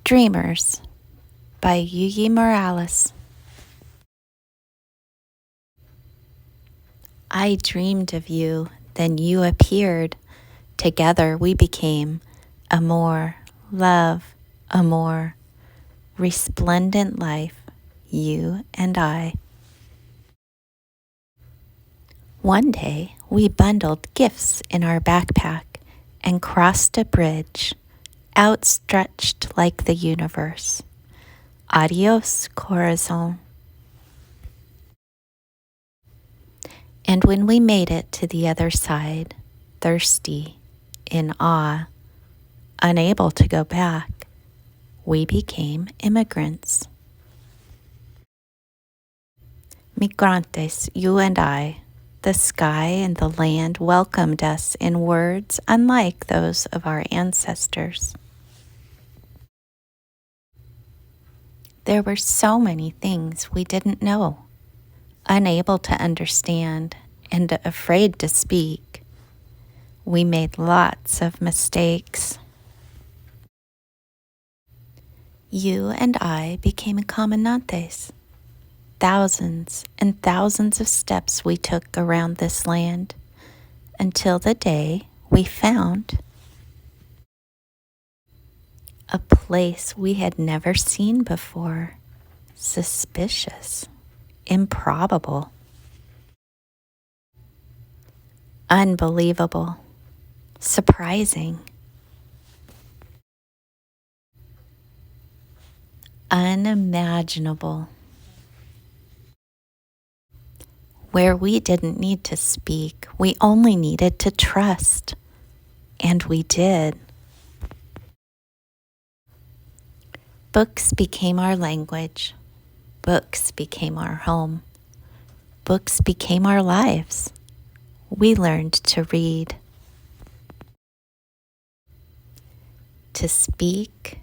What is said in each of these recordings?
Dreamers by Yuyi Morales. I dreamed of you, then you appeared. Together we became amor, love, amor, resplendent life, you and I. One day we bundled gifts in our backpack and crossed a bridge, outstretched like the universe. Adios, corazon. And when we made it to the other side, thirsty, in awe, unable to go back, we became immigrants. Migrantes, you and I, the sky and the land welcomed us in words unlike those of our ancestors. There were so many things we didn't know, unable to understand and afraid to speak. We made lots of mistakes. You and I became caminantes. Thousands and thousands of steps we took around this land until the day we found a place we had never seen before. Suspicious, improbable, unbelievable, surprising, unimaginable. Where we didn't need to speak, we only needed to trust. And we did. Books became our language. Books became our home. Books became our lives. We learned to read, to speak,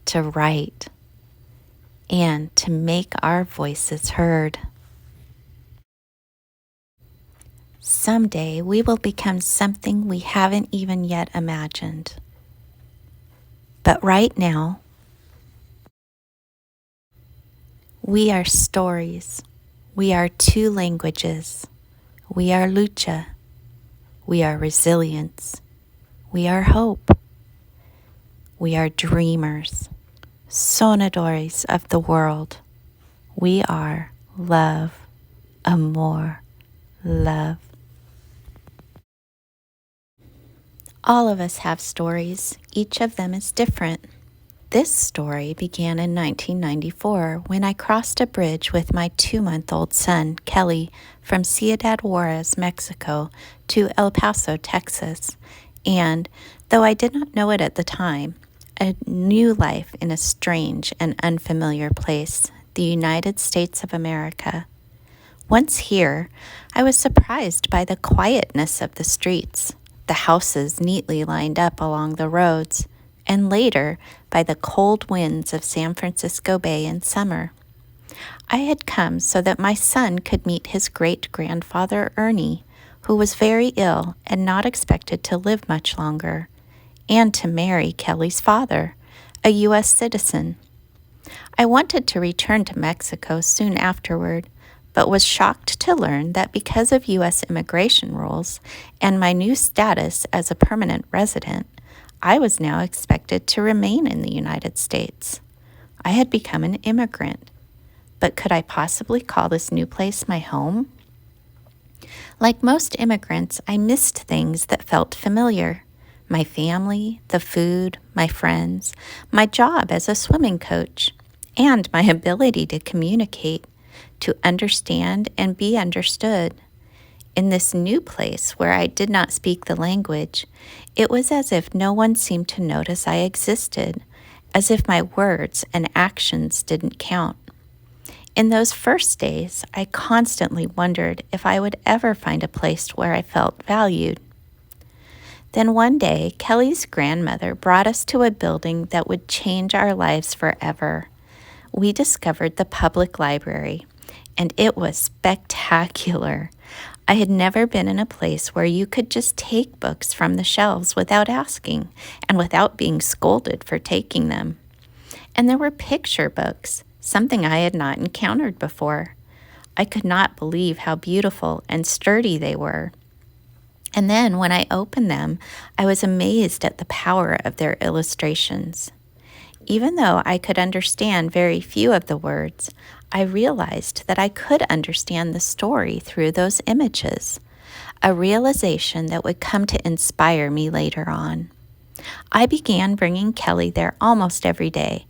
to write, and to make our voices heard. Someday we will become something we haven't even yet imagined. But right now, we are stories. We are two languages. We are lucha. We are resilience. We are hope. We are dreamers, sonadores of the world. We are love, amor, love. All of us have stories. Each of them is different. This story began in 1994 when I crossed a bridge with my 2-month-old son, Kelly, from Ciudad Juarez, Mexico, to El Paso, Texas, and, though I did not know it at the time, a new life in a strange and unfamiliar place, the United States of America. Once here, I was surprised by the quietness of the streets, the houses neatly lined up along the roads, and later by the cold winds of San Francisco Bay in summer. I had come so that my son could meet his great-grandfather Ernie, who was very ill and not expected to live much longer, and to marry Kelly's father, a U.S. citizen. I wanted to return to Mexico soon afterward, but was shocked to learn that because of U.S. immigration rules and my new status as a permanent resident, I was now expected to remain in the United States. I had become an immigrant, but could I possibly call this new place my home? Like most immigrants, I missed things that felt familiar. My family, the food, my friends, my job as a swimming coach, and my ability to communicate, to understand and be understood. In this new place where I did not speak the language, it was as if no one seemed to notice I existed, as if my words and actions didn't count. In those first days, I constantly wondered if I would ever find a place where I felt valued. Then one day, Kelly's grandmother brought us to a building that would change our lives forever. We discovered the public library, and it was spectacular. I had never been in a place where you could just take books from the shelves without asking and without being scolded for taking them. And there were picture books, something I had not encountered before. I could not believe how beautiful and sturdy they were. And then when I opened them, I was amazed at the power of their illustrations. Even though I could understand very few of the words, I realized that I could understand the story through those images, a realization that would come to inspire me later on. I began bringing Kelly there almost every day,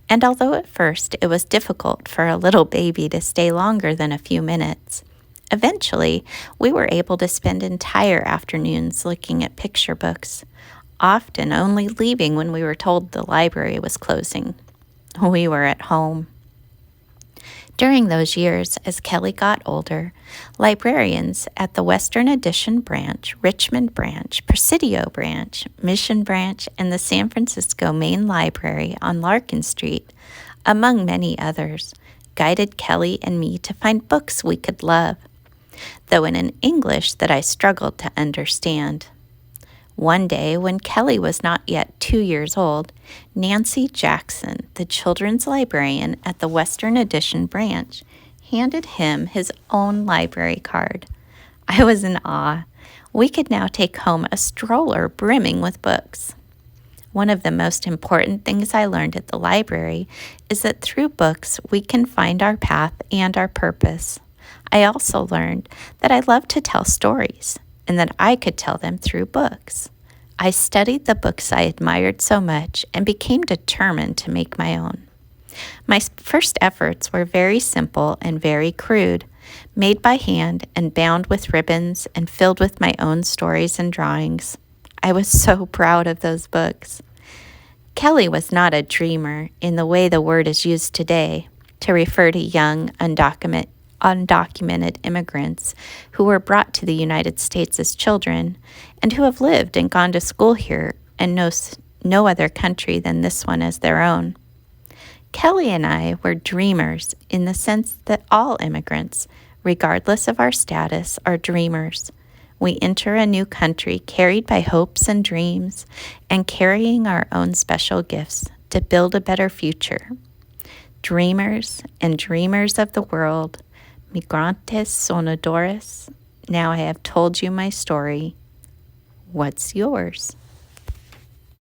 and although at first it was difficult for a little baby to stay longer than a few minutes, eventually we were able to spend entire afternoons looking at picture books, often only leaving when we were told the library was closing. We were at home. During those years, as Kelly got older, librarians at the Western Addition Branch, Richmond Branch, Presidio Branch, Mission Branch, and the San Francisco Main Library on Larkin Street, among many others, guided Kelly and me to find books we could love, though in an English that I struggled to understand. One day, when Kelly was not yet 2 years old, Nancy Jackson, the children's librarian at the Western Addition Branch, handed him his own library card. I was in awe. We could now take home a stroller brimming with books. One of the most important things I learned at the library is that through books we can find our path and our purpose. I also learned that I love to tell stories, and that I could tell them through books. I studied the books I admired so much and became determined to make my own. My first efforts were very simple and very crude, made by hand and bound with ribbons and filled with my own stories and drawings. I was so proud of those books. Kelly was not a dreamer in the way the word is used today to refer to young, undocumented immigrants who were brought to the United States as children and who have lived and gone to school here and know no other country than this one as their own. Kelly and I were dreamers in the sense that all immigrants, regardless of our status, are dreamers. We enter a new country carried by hopes and dreams and carrying our own special gifts to build a better future. Dreamers and dreamers of the world, Migrantes Soñadores, now I have told you my story. What's yours?